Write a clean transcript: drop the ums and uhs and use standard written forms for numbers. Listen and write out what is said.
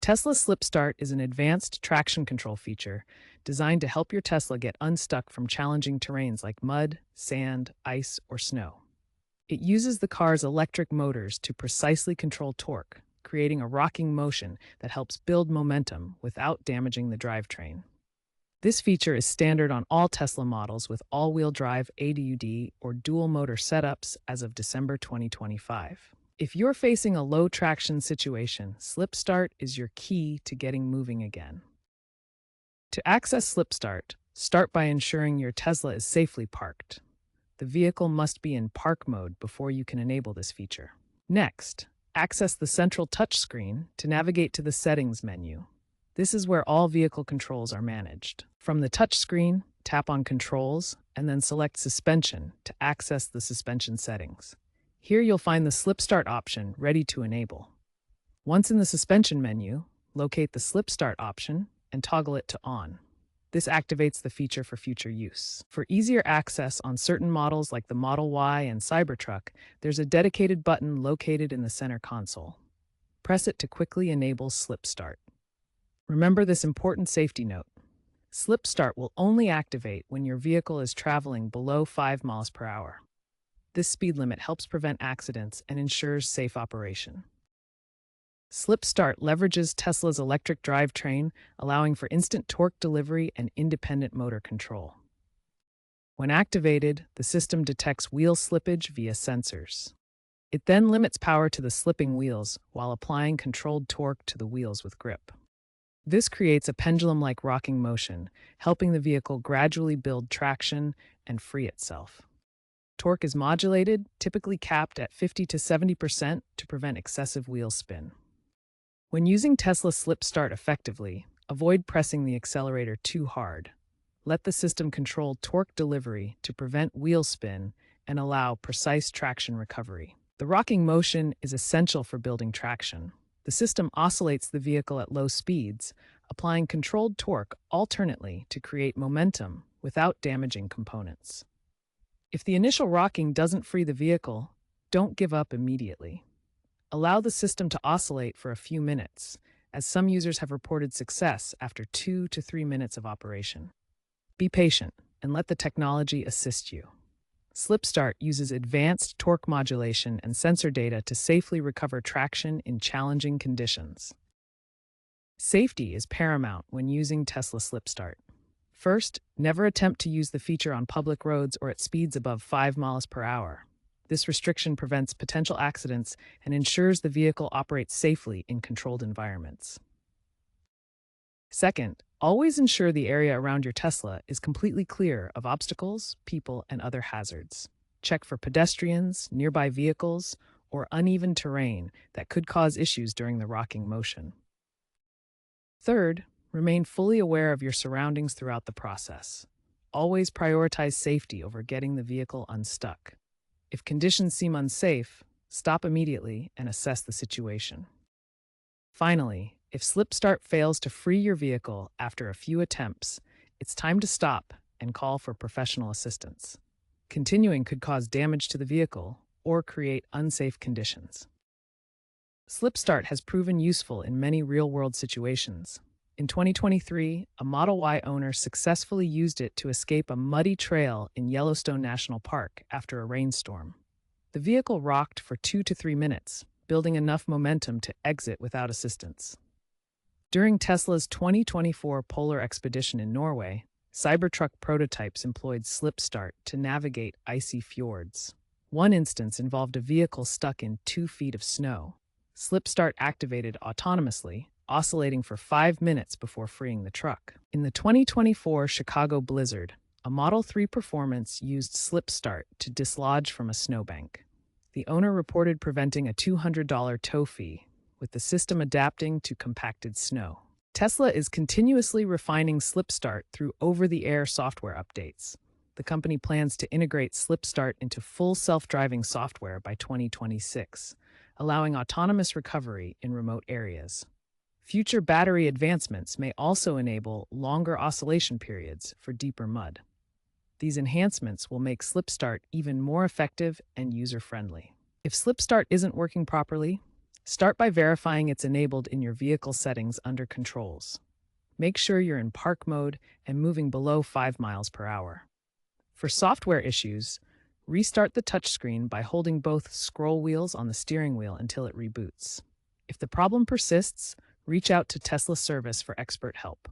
Tesla Slip Start is an advanced traction control feature designed to help your Tesla get unstuck from challenging terrains like mud, sand, ice, or snow. It uses the car's electric motors to precisely control torque, creating a rocking motion that helps build momentum without damaging the drivetrain. This feature is standard on all Tesla models with all-wheel drive ADUD or dual-motor setups as of December 2025. If you're facing a low-traction situation, Slip Start is your key to getting moving again. To access Slip Start, start by ensuring your Tesla is safely parked. The vehicle must be in park mode before you can enable this feature. Next, access the central touchscreen to navigate to the Settings menu. This is where all vehicle controls are managed. From the touchscreen, tap on Controls and then select Suspension to access the suspension settings. Here you'll find the Slip Start option ready to enable. Once in the suspension menu, locate the Slip Start option and toggle it to On. This activates the feature for future use. For easier access on certain models like the Model Y and Cybertruck, there's a dedicated button located in the center console. Press it to quickly enable Slip Start. Remember this important safety note. Slip Start will only activate when your vehicle is traveling below 5 miles per hour. This speed limit helps prevent accidents and ensures safe operation. Slip Start leverages Tesla's electric drivetrain, allowing for instant torque delivery and independent motor control. When activated, the system detects wheel slippage via sensors. It then limits power to the slipping wheels while applying controlled torque to the wheels with grip. This creates a pendulum-like rocking motion, helping the vehicle gradually build traction and free itself. Torque is modulated, typically capped at 50 to 70% to prevent excessive wheel spin. When using Tesla Slip Start effectively, avoid pressing the accelerator too hard. Let the system control torque delivery to prevent wheel spin and allow precise traction recovery. The rocking motion is essential for building traction. The system oscillates the vehicle at low speeds, applying controlled torque alternately to create momentum without damaging components. If the initial rocking doesn't free the vehicle, don't give up immediately. Allow the system to oscillate for a few minutes, as some users have reported success after 2 to 3 minutes of operation. Be patient and let the technology assist you. Slip Start uses advanced torque modulation and sensor data to safely recover traction in challenging conditions. Safety is paramount when using Tesla Slip Start. First, never attempt to use the feature on public roads or at speeds above 5 miles per hour. This restriction prevents potential accidents and ensures the vehicle operates safely in controlled environments. Second, always ensure the area around your Tesla is completely clear of obstacles, people, and other hazards. Check for pedestrians, nearby vehicles, or uneven terrain that could cause issues during the rocking motion. Third, remain fully aware of your surroundings throughout the process. Always prioritize safety over getting the vehicle unstuck. If conditions seem unsafe, stop immediately and assess the situation. Finally, if Slip Start fails to free your vehicle after a few attempts, it's time to stop and call for professional assistance. Continuing could cause damage to the vehicle or create unsafe conditions. Slip Start has proven useful in many real-world situations. In 2023, a Model Y owner successfully used it to escape a muddy trail in Yellowstone National Park after a rainstorm. The vehicle rocked for 2 to 3 minutes, building enough momentum to exit without assistance. During Tesla's 2024 polar expedition in Norway, Cybertruck prototypes employed Slip Start to navigate icy fjords. One instance involved a vehicle stuck in 2 feet of snow. Slip Start activated autonomously, oscillating for 5 minutes before freeing the truck. In the 2024 Chicago blizzard, a Model 3 Performance used Slip Start to dislodge from a snowbank. The owner reported preventing a $200 tow fee, with the system adapting to compacted snow. Tesla is continuously refining Slip Start through over-the-air software updates. The company plans to integrate Slip Start into full self-driving software by 2026, allowing autonomous recovery in remote areas. Future battery advancements may also enable longer oscillation periods for deeper mud. These enhancements will make Slip Start even more effective and user-friendly. If Slip Start isn't working properly, Start by verifying it's enabled in your vehicle settings under Controls. Make sure you're in park mode and moving below 5 miles per hour. For software issues, restart the touchscreen by holding both scroll wheels on the steering wheel until it reboots. If the problem persists, reach out to Tesla service for expert help.